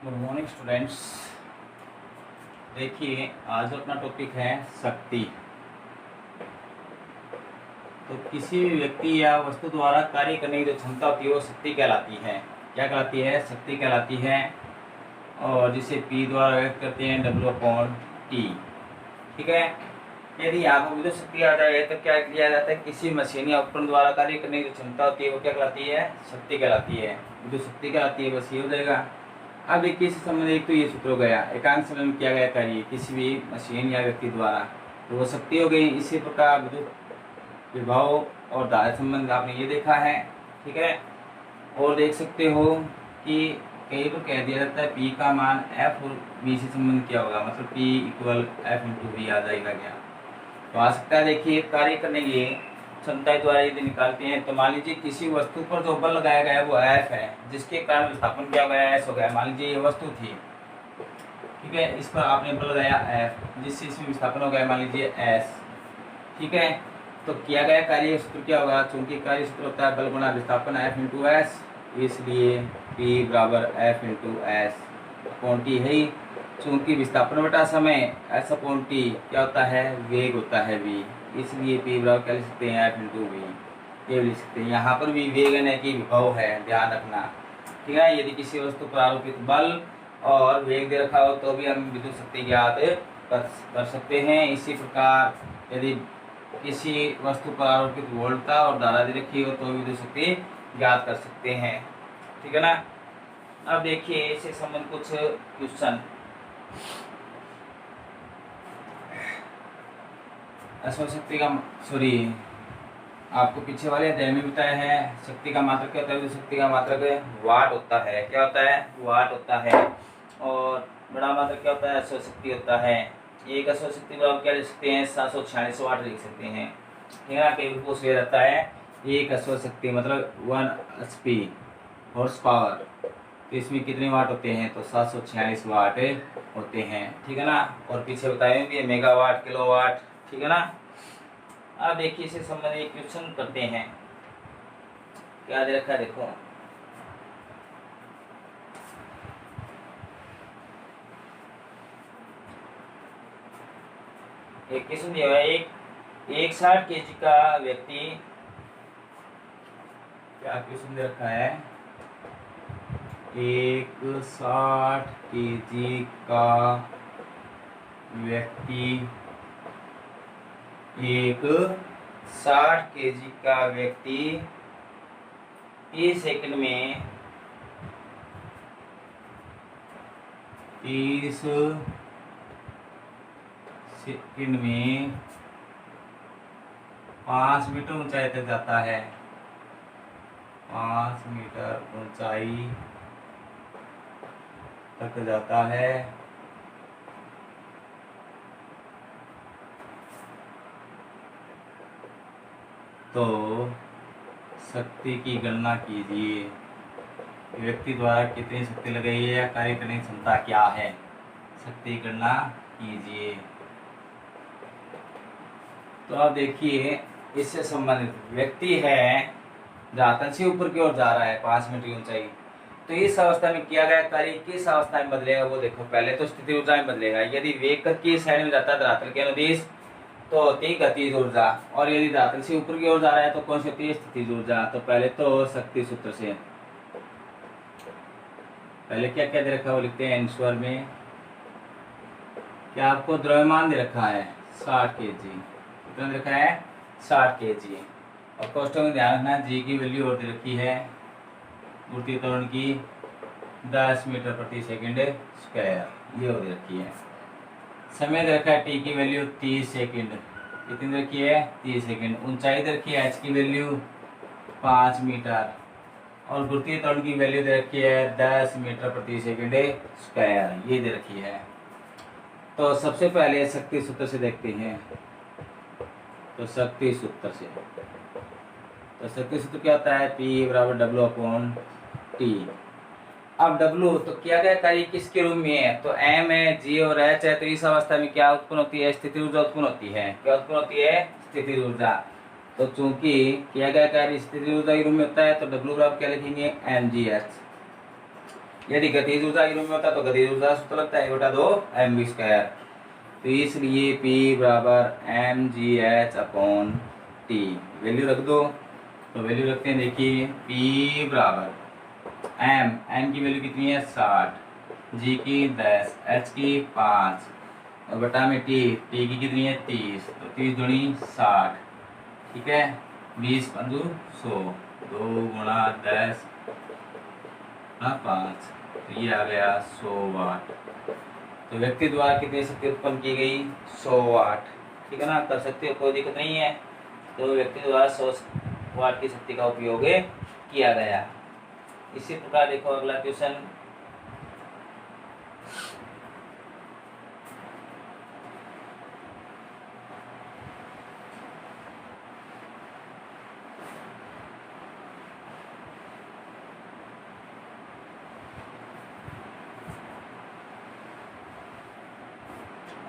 Good morning students. देखिए, आज अपना टॉपिक है शक्ति। तो किसी भी व्यक्ति या वस्तु द्वारा कार्य करने की जो क्षमता होती है वो शक्ति कहलाती है। क्या कहलाती है? शक्ति कहलाती है। और जिसे P द्वारा व्यक्त करते हैं W/T। ठीक है। यदि यहाँ पर विद्युत शक्ति आ जाए तो क्या किया जाता है? किसी मशीन या उपकरण द्वारा कार्य करने की जो क्षमता होती है वो क्या कहलाती है? शक्ति कहलाती है, विद्युत शक्ति कहलाती है। बस ये हो जाएगा। अब देखिए, इससे संबंधित तो ये सूत्र हो गया, एकांक समय में किया गया कार्य किसी भी मशीन या व्यक्ति द्वारा, तो वो शक्ति हो गई। इसी प्रकार विद्युत विभव और धारा संबंध आपने ये देखा है। ठीक है। और देख सकते हो कि कई बार कह दिया जाता है P का मान F और V से संबंध क्या होगा, मतलब P = F × V आ जाएगा क्या, तो आ सकता है। देखिए, कार्य करने की क्षमता द्वारा यदि निकालते हैं तो मान लीजिए किसी वस्तु पर जो बल लगाया गया है वो F है, जिसके कारण विस्थापन क्या हो गया? S हो गया। मान लीजिए ये वस्तु थी, ठीक है, इस पर आपने बल लगाया F, जिससे इसमें विस्थापन हो गया मान लीजिए S। ठीक है। तो किया गया कार्य सूत्र क्या होगा? चूंकि कार्य सूत्र होता है बल गुणा विस्थापन F × S, इसलिए P = F × S/T है ही। चूंकि विस्थापन बटा समय S/T क्या होता है? वेग होता है V, इसलिए P बराबर क्या लिख सकते हैं? F × V। ये लिख सकते हैं। यहाँ पर भी वेग है कि विभव है, ध्यान रखना। ठीक है। यदि किसी वस्तु पर आरोपित बल और वेग दे रखा हो तो भी हम विद्युत शक्ति ज्ञात कर सकते हैं। इसी प्रकार यदि किसी वस्तु पर आरोपित वोल्टता और धारा दे रखी हो तो विद्युत शक्ति ज्ञात कर सकते हैं। ठीक है ना। अब देखिए, इससे संबंधित कुछ क्वेश्चन। शक्ति का आपको पीछे वाले अध्याय में बताया है शक्ति का मात्रक क्या होता है? शक्ति का मात्रक वाट होता है। क्या होता है? वाट होता है। और बड़ा मात्रक क्या होता है? अश्व शक्ति होता है। एक अश्व शक्ति बराबर क्या लिख सकते हैं? 746 वाट लिख सकते हैं। ठीक है। कई पूछ लिया जाता है एक अश्व शक्ति मतलब 1 HP हॉर्स पावर, तो इसमें कितने वाट होते हैं? तो 746 वाट होते हैं। ठीक है ना। और पीछे बताए भी मेगावाट, किलोवाट। ठीक है ना। अब देखिए, इसे संबंधित क्वेश्चन करते हैं। क्या दे रखा है? देखो, एक क्वेश्चन दिया हुआ है। एक 60 kg का व्यक्ति, क्या क्वेश्चन दे रखा है? एक 60 kg का व्यक्ति, एक 60 kg का व्यक्ति 30 सेकंड में 5 मीटर ऊंचाई तक जाता है। 5 मीटर ऊंचाई तक जाता है। तो शक्ति की गणना कीजिए। व्यक्ति द्वारा कितनी शक्ति लगाई है या कार्य करने की क्षमता क्या है? शक्ति की गणना कीजिए। तो अब देखिए, इससे संबंधित व्यक्ति है धरातल से ऊपर की ओर जा रहा है 5 मीटर की ऊंचाई, तो इस अवस्था में किया गया कार्य किस अवस्था में बदलेगा वो देखो। पहले तो स्थिति ऊर्जा में बदलेगा। यदि वेग की साइड में जाता है धरातल के अनुदिश तो होती है गतिज ऊर्जा, और यदि धरातल से ऊपर की ओर जा रहा है तो कौन सी होती है? स्थितिज ऊर्जा। तो पहले तो शक्ति सूत्र से पहले क्या क्या दे रखा है वो लिखते हैं आंसर में। क्या आपको द्रव्यमान दे रखा है? 60 kg। कितना दे रखा है? 60 kg। और कोष्ठक में ध्यान रखना, जी की वैल्यू और दे रखी है गुरुत्वीय त्वरण की 10 मीटर प्रति सेकंड स्क्वायर, ये और दे रखी है। समय दे रखा है T की वैल्यू 30 सेकंड। कितनी दे रखी है? 30 सेकंड। ऊंचाई दे रखी है H की वैल्यू 5 मीटर, और गुरुत्वीय त्वरण की वैल्यू दे रखी है 10 मीटर प्रति सेकंड स्क्वायर, ये दे रखी है। तो सबसे पहले शक्ति सूत्र से देखते हैं। तो शक्ति सूत्र से, तो शक्ति सूत्र क्या होता है? P = W/T। अब W तो किया गया कार्य किसके रूप में है? तो M है, G और H है। तो इस अवस्था में क्या उत्पन्न होती है? स्थितिज ऊर्जा उत्पन्न होती है। क्या उत्पन्न होती है? स्थितिज ऊर्जा। तो चूंकि किया गया कार्य स्थितिज ऊर्जा के रूप में होता है तो W बराबर क्या लिखेंगे? mgh। यदि गतिज ऊर्जा के रूप में होता तो गतिज ऊर्जा सूत्र लगता है 1/2 mv²। तो इसलिए P बराबर mgh/T वैल्यू रख दो। तो वैल्यू रखते हैं, देखिए P बराबर m की वैल्यू कितनी है 60, G की 10, H की 5 और बटा में T की कितनी है 30। तो 30 दूनी 60, ठीक है, 20 पंदू 100, 2 गुणा 10 गुणा 5, तो ये आ गया 100 वाट। तो व्यक्ति द्वारा कितनी शक्ति उत्पन्न की गई 100 वाट, ठीक है ना, कर सकते हो, कोई दिक्कत नहीं है। तो व्यक्ति द्वारा 100 वाट की शक्ति का उपयोग किया गया। इसी प्रकार देखो अगला क्वेश्चन,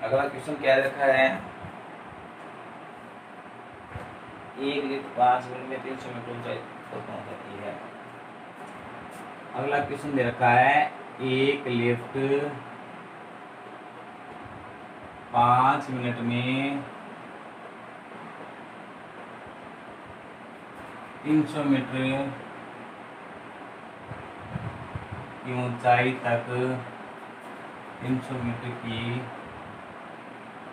अगला क्वेश्चन क्या रखा है, 1 लिफ्ट 5 मिनट में 300 मीटर ऊंचाई तक पहुंच जाती है। अगला क्वेश्चन दे रखा है, एक लिफ्ट 5 मिनट में 300 मीटर की ऊंचाई तक 300 मीटर की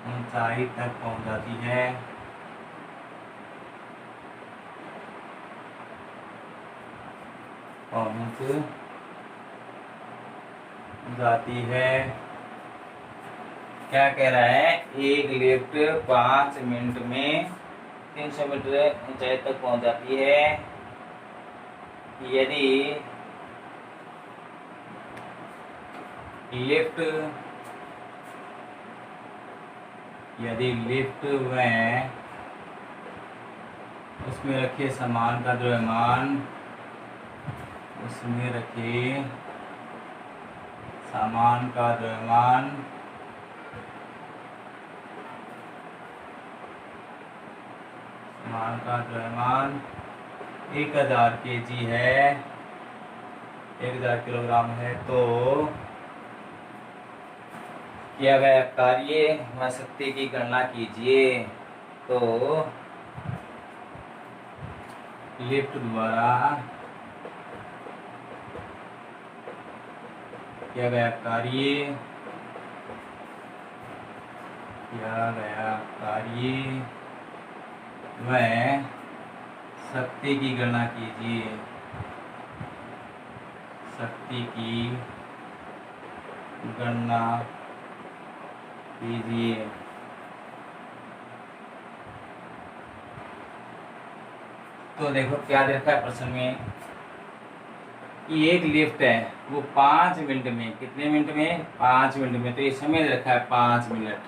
ऊंचाई तक पहुंच जाती है। क्या कह रहा है, एक लिफ्ट 5 मिनट में 300 मीटर ऊंचाई तक पहुंच जाती है यदि लिफ्ट में उसमें रखे सामान का द्रव्यमान सामान का द्रव्यमान 1000 kg है, 1000 किलोग्राम है, तो किया गया कार्य व शक्ति की गणना कीजिए। तो लिफ्ट द्वारा किया गया कार्य व शक्ति की गणना कीजिए। तो देखो क्या देखा है प्रश्न में कि एक लिफ्ट है वो 5 मिनट में, कितने मिनट में 5 मिनट में, तो ये समय रखा है 5 मिनट।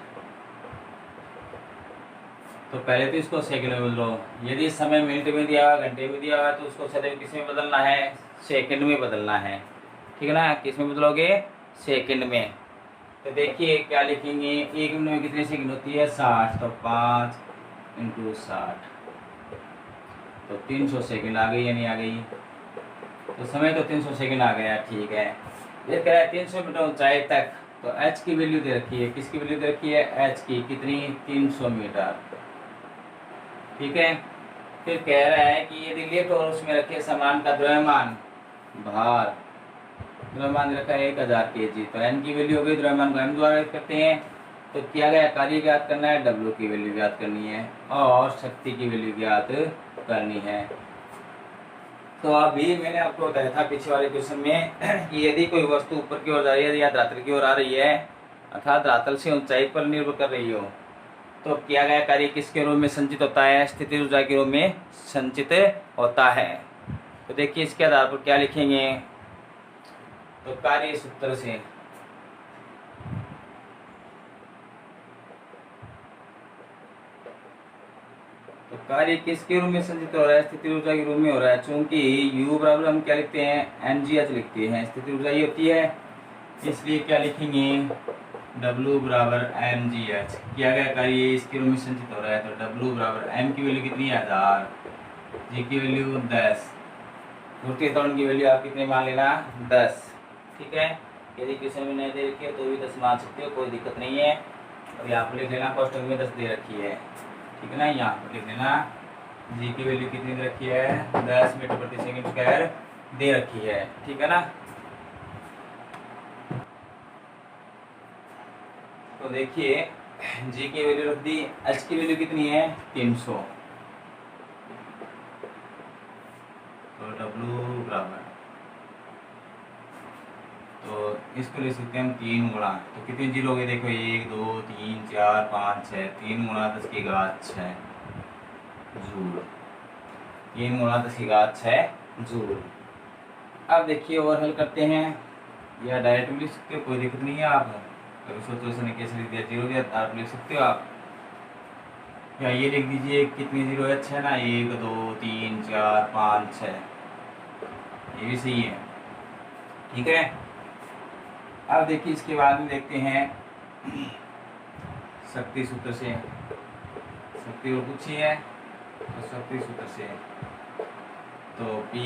तो पहले तो इसको सेकंड में बदलो, यदि समय मिनट में दिया हुआ घंटे में दिया हुआ तो उसको सदैव किस में बदलना है, सेकंड में बदलना है, ठीक है ना। किस में बदलोगे, सेकंड में। तो देखिए क्या लिखेंगे, 1 मिनट में कितने सेकंड होती है 60, तो 5 × 60 तो 300 सेकंड आ गई या नहीं आ गई। तो समय तो 300 सेकंड आ गया, ठीक है। ये कह रहा है 300 मीटर ऊंचाई तक, तो h की वैल्यू दे रखी है, किसकी वैल्यू दे रखी है, h की, कितनी 300 मीटर, ठीक है। फिर कह रहा है कि यदि लिफ्ट और उसमें रखे सामान का द्रव्यमान भार, द्रव्यमान रखा है 1000 kg, तो n की वैल्यू हो गई, द्रव्यमान को m द्वारा व्यक्त करते हैं। तो किया गया कार्य ज्ञात करना है, w की वैल्यू ज्ञात करनी है और शक्ति की वैल्यू ज्ञात करनी है। तो अभी मैंने आपको बताया था पीछे वाले क्वेश्चन में कि यदि कोई वस्तु ऊपर की ओर जा रही है या धरातल की ओर आ रही है, अर्थात धरातल से ऊंचाई पर निर्भर कर रही हो, तो किया गया कार्य किसके रूप में संचित होता है, स्थितिज ऊर्जा के रूप में संचित होता है। तो देखिए इसके आधार पर क्या लिखेंगे, तो कार्य सूत्र से तो कार्य किसके रूप में संचित हो रहा है, स्थिति ऊर्जा के रूप में हो रहा है। चूंकि U बराबर हम क्या लिखते हैं, mgh लिखते हैं, स्थिति ऊर्जा ये होती है, इसलिए क्या लिखेंगे, W बराबर mgh। किया गया कार्य इसके रूप में संचित हो रहा है, तो W बराबर m की वैल्यू कितनी है 1000, G की वैल्यू 10, ध्रुवीय त्वरण की वैल्यू आप कितने मान लेना 10, ठीक है। यदि क्वेश्चन में नहीं दे रखी है तो भी 10 मान सकते हो, कोई दिक्कत नहीं है। और यहाँ पर लिख लेना कोष्टक में 10 दे रखी है, ठीक है ना। यहाँ पर लिख लेना जी की वैल्यू कितनी दे रखी है, 10 मीटर प्रति सेकंड स्क्वायर दे रखी है, ठीक है ना। तो देखिए जी की वैल्यू रख दी, एच की वैल्यू कितनी है 300, तो डब्ल्यू बराबर, तो इसको ले सकते हैं हम 3 गुणा, तो कितने जीरो हो गए देखो 1 2 3 4 5 6, 3 गुणा 10 की घात 6 जूल, 3 गुणा 10 की घात 6 जूल। अब देखिए और हल करते हैं, या डायरेक्ट भी लिख सकते हो, कोई दिक्कत नहीं है। आप कभी सोचो इसने कैसे लिख दिया, जीरो दिया आप लिख सकते हो आप, या ये लिख दीजिए कितनी जीरो है 6 ना, 1 2 3 4 5 6, ये भी सही है, ठीक है। अब देखिए इसके बाद में देखते हैं शक्ति सूत्र से, शक्ति और कुछ ही है तो शक्ति सूत्र से, तो P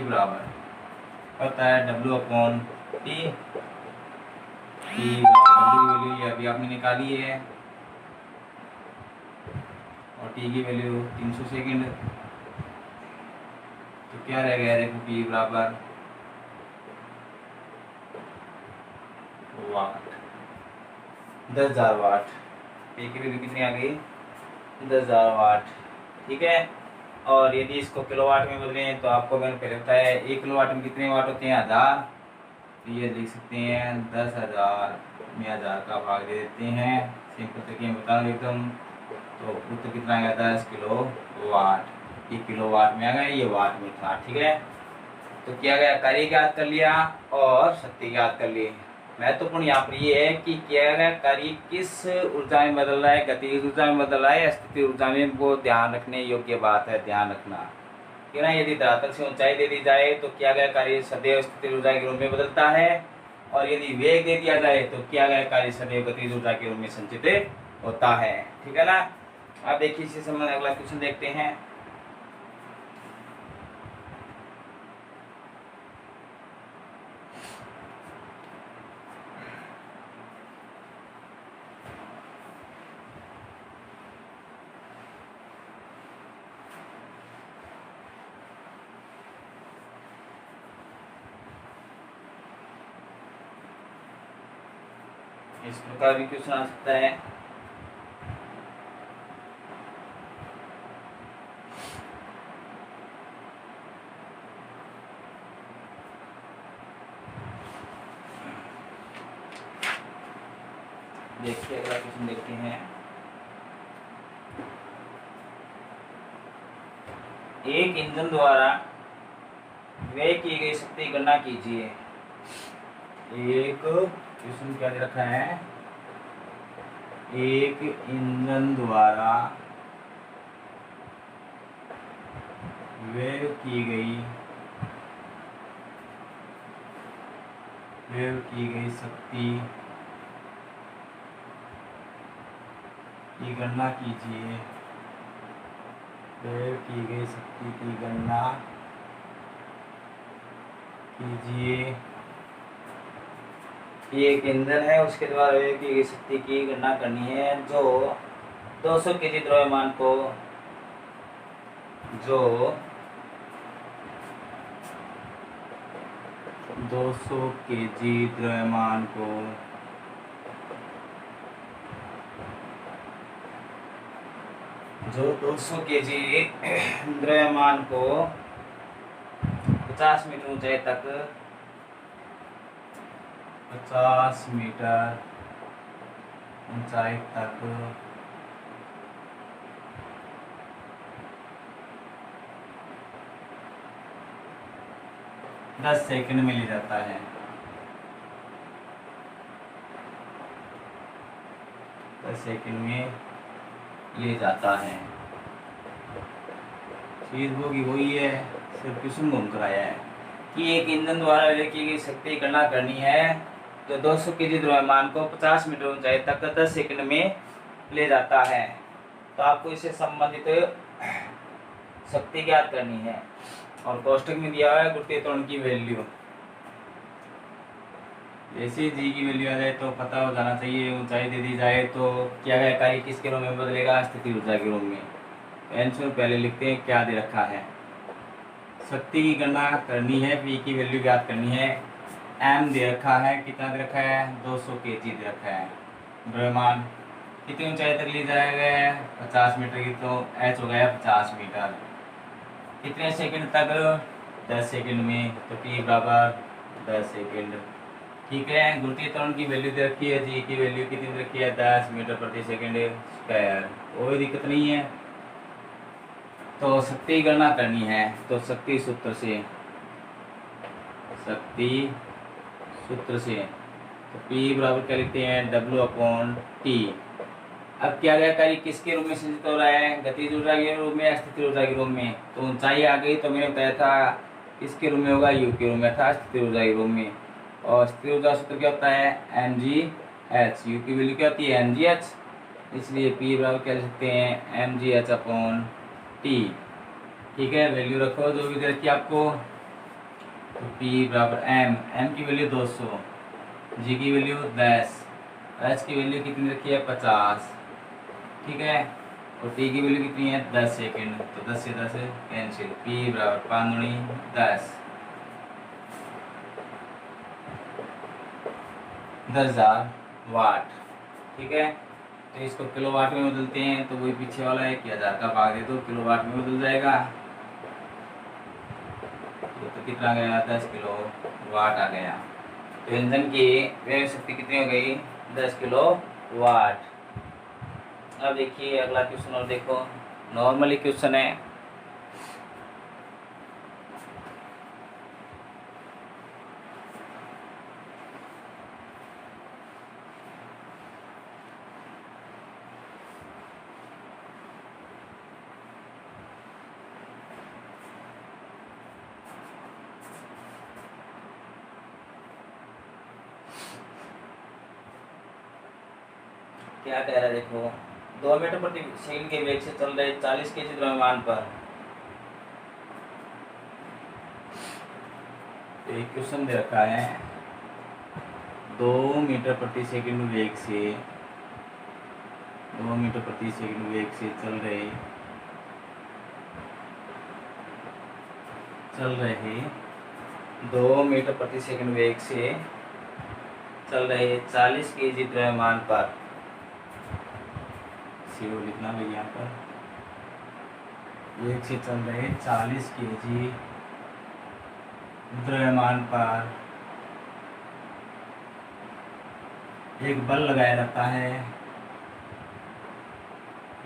बराबर पता है W upon T, P value ये अभी आपने निकाली है, और T की वैल्यू 300 सेकेंड, तो क्या रह गया देखो P बराबर वाट, 10,000 वाट। P की वैल्यू कितनी आ गई 10,000 वाट, ठीक है। और यदि इसको किलोवाट में बदलें तो आपको मैंने पहले बताया 1 किलोवाट में कितने वाट होते हैं 1000, तो ये लिख सकते हैं 10,000 में 1000 का भाग दे देते हैं, सिंपल तरीके में बता रहा एकदम, तो उत्तर कितना आ गया 10 किलो वाट, ये किलो वाट में आ गया, ये वाट में था, ठीक है। तो किया गया कार्य ज्ञात कर लिया और शक्ति ज्ञात कर ली। महत्वपूर्ण यहाँ पर ये है कि किया गया कार्य किस ऊर्जा में बदल रहा है, गतिज ऊर्जा में बदल रहा है या स्थिति ऊर्जा में, वो ध्यान रखने योग्य बात है, ध्यान रखना, ठीक है ना। यदि धरातल से ऊंचाई दे दी जाए तो किया गया कार्य सदैव स्थिति ऊर्जा के रूप में बदलता है, और यदि वेग दे दिया जाए तो किया गया कार्य सदैव गतिज ऊर्जा के रूप में संचित होता है, ठीक है ना। अब देखिए इसी संबंध अगला क्वेश्चन देखते हैं। इस प्रकार भी क्वेश्चन आ सकता है। देखिए अगला क्वेश्चन देखते हैं। एक इंजन द्वारा व्यय की गई शक्ति की गणना कीजिए। एक क्वेश्चन क्या दे रखा है, एक इंजन द्वारा व्यय की गई शक्ति की गणना कीजिए, व्यय की गई शक्ति की गणना कीजिए। ये एक इंजन है, उसके द्वारा व्यय की गई शक्ति की गणना करनी है, जो 200 केजी द्रव्यमान को 200 केजी द्रव्यमान को 200 केजी द्रव्यमान को 50 मीटर ऊंचाई तक 50 मीटर ऊंचाई तक 10 सेकंड में ले जाता है। 10 सेकंड में ले जाता है। चीज वो की वही है, सिर्फ क्वेश्चन घूम कर आया है कि एक इंजन द्वारा व्यय की गई शक्ति की गणना करनी है, तो 200 केजी द्रव्यमान को 50 मीटर ऊंचाई तक 10 सेकंड में ले जाता है। तो आपको इससे संबंधित शक्ति ज्ञात करनी है, और कोष्टक में दिया हुआ है गुरुत्वीय त्वरण की वैल्यू। जैसे जी की वैल्यू आ जाए तो पता हो जाना चाहिए, ऊंचाई दे दी जाए तो क्या गया कार्य किसके रूप में बदलेगा, स्थिति ऊर्जा के रूप में। आंसर पहले लिखते हैं क्या दे रखा है। शक्ति की गणना करनी है, पी की वैल्यू ज्ञात करनी है। एम दे रखा है, कितना दे रखा है 200 kg दे रखा है। द्रव्यमान कितनी ऊंचाई तक ले जाया गया है 50 मीटर की, तो एच हो गया 50 मीटर। कितने सेकंड तक 10 सेकंड में, तो टी बराबर 10 सेकंड। ठीक है, गुरुत्वीय त्वरण की वैल्यू दे रखी है, जी की वैल्यू कितनी दे रखी है 10 मीटर प्रति सेकंड स्क्वायर। कोई दिक्कत नहीं है। तो शक्ति की गणना करनी है, तो शक्ति सूत्र से, तो P बराबर क्या लिखते हैं W/T। अब क्या गया कार्य किसके रूप में संचित हो रहा है, गतिज ऊर्जा के रूप में या स्थितिज ऊर्जा के रूप में। तो ऊंचाई आ गई तो मैंने बताया था किसके रूप में होगा, U के रूप में था, स्थितिज ऊर्जा के रूप में। और स्थितिज ऊर्जा सूत्र क्या होता है mgh, U की वैल्यू क्या होती है mgh, इसलिए P बराबर क्या लिख सकते हैं mgh/T। ठीक है, वैल्यू रखो जो भी दे रखी आपको। तो P बराबर m की वैल्यू 200, G की वैल्यू 10, H की वैल्यू कितनी रखी है 50। ठीक है, और T की वैल्यू कितनी है 10 सेकंड, तो 10 से 10 कैंसिल। P बराबर 5 दूनी 10,000 वाट। ठीक है, तो इसको किलोवाट में बदलते हैं, तो वही पीछे वाला है कि 1000 का भाग दे दो किलोवाट में बदल जाएगा। तो कितना गया 10 किलो वाट आ गया। तो इंजन की वेग शक्ति कितनी हो गई 10 किलो वाट। अब देखिए अगला क्वेश्चन और देखो, नॉर्मली क्वेश्चन है। क्या कह रहा है देखो, 2 मीटर प्रति सेकंड के वेग से चल रहे 40 kg द्रव्यमान पर। एक क्वेश्चन दे रखा है 2 मीटर प्रति सेकंड वेग से, 2 मीटर प्रति सेकंड वेग से चल रहे 2 मीटर प्रति सेकंड वेग से चल रहे 40 kg द्रव्यमान पर, सीओ लिखना भाई यहाँ पर, वेग से चल रहे 40 kg द्रव्यमान पर एक बल लगाया जाता है,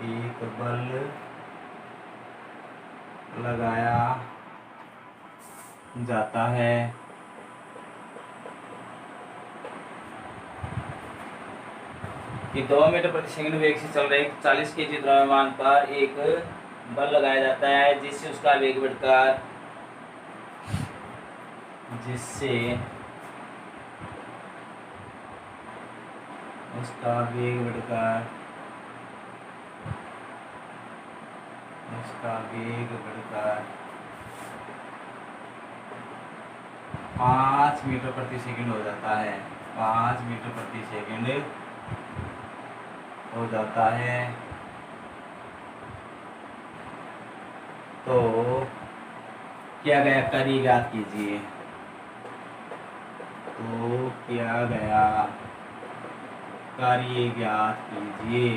एक बल लगाया जाता है कि 2 मीटर प्रति सेकंड वेग से चल रहे 40 kg द्रव्यमान पर एक बल लगाया जाता है जिससे उसका वेग बढ़कर उसका वेग 5 मीटर प्रति सेकंड हो जाता है, 5 मीटर प्रति सेकंड हो जाता है। तो क्या गया कार्य ज्ञात कीजिए, तो क्या गया कार्य ज्ञात कीजिए।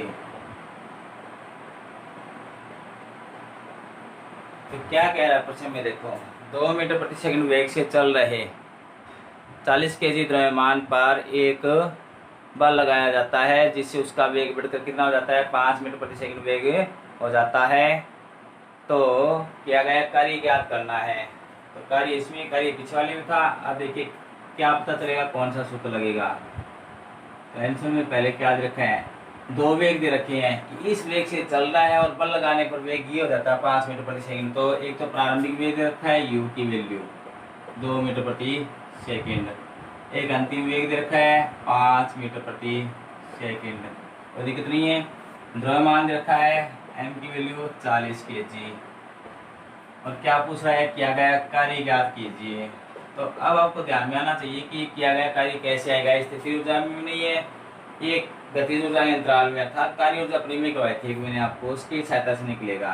तो क्या कह रहा है प्रश्न में देखो, 2 मीटर प्रति सेकंड वेग से चल रहे 40 kg द्रव्यमान पर एक बल लगाया जाता है जिससे उसका वेग बढ़कर कितना हो जाता है 5 मीटर प्रति सेकंड वेग हो जाता है। तो क्या गया कार्य ज्ञात करना है, तो कार्य इसमें कार्य पीछे वाले में था। अब देखिए क्या पता चलेगा कौन सा सूत्र लगेगा। तो आंसर में पहले क्या दे रखा है, 2 वेग दे रखे हैं कि इस वेग से चल रहा है और बल लगाने पर वेग ये हो जाता है 5 मीटर प्रति सेकंड। तो एक तो प्रारंभिक वेग दे रखा है u की वैल्यू 2 मीटर प्रति सेकंड, एक अंतिम वेग दे रखा है 5 मीटर प्रति सेकंड, कोई दिक्कत नहीं है। द्रव्यमान दे रखा है m की वैल्यू 40 kg और क्या पूछ रहा है, किया गया कार्य ज्ञात कीजिए। तो अब आपको ध्यान में आना चाहिए कि किया गया कार्य कैसे आएगा। स्थिर ऊर्जा में नहीं है, एक गतिज ऊर्जा के अंतराल में, अर्थात कार्य ऊर्जा परिमेय करवाई थी मैंने आपको, उसकी सहायता से निकलेगा।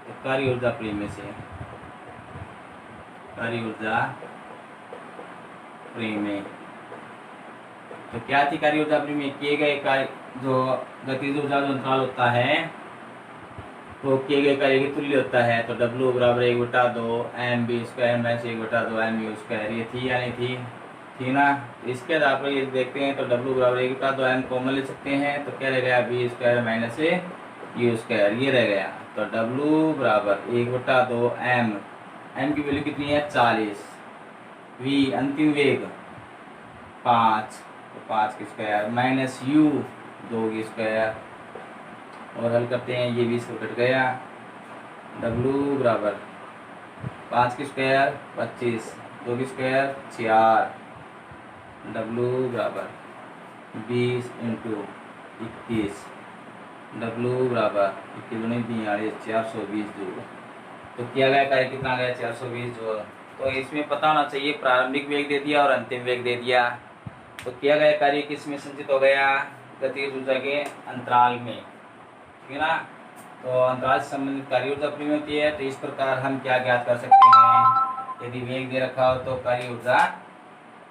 तो कार्य ऊर्जा परिमेय से, कार्य ऊर्जा परिमेय, तो क्या थी कार्य ऊर्जा परिमेय? किए गए कार्य, जो गतिज ऊर्जा जो अंतराल होता है वो किए गए कार्य की तुल्य होता है। तो W बराबर 1/2 mv² माइनस 1/2 mu², ये थी या नहीं थी? थी ना। इसके आधार पर ये देखते हैं तो W बराबर 1/2 m कॉमन ले सकते हैं, तो क्या रह गया? v² माइनस u², ये रह गया। तो W बराबर 1/2 m, m की वैल्यू कितनी है? 40, v अंतिम वेग 5, तो 5 की स्क्वायर माइनस u 2 की स्क्वायर, और हल करते हैं, ये 20 को कट गया। W बराबर 5 की स्क्वायर 25, 2 की स्क्वायर 4, W बराबर 20 इंटू 21, W बराबर 420 जूल। तो किया गया कार्य कितना गया? 420 जूल। तो इसमें पता होना चाहिए, प्रारंभिक वेग दे दिया और अंतिम वेग दे दिया। तो किया गया कार्य किस में संचित हो गया? गतिज ऊर्जा के अंतराल में, ठीक है ना। तो अंतराल से संबंधित कार्य ऊर्जा परिमेय होती है। तो इस प्रकार हम क्या ज्ञात कर सकते हैं? यदि वेग दे रखा हो तो कार्य ऊर्जा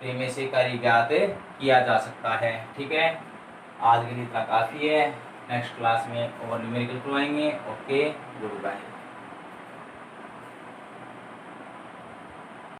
परिमेय से कार्य ज्ञात किया जा सकता है। ठीक है, आज के लिए इतना काफ़ी है। नेक्स्ट क्लास में और न्यूमेरिकल करवाएंगे। Okay, good bye.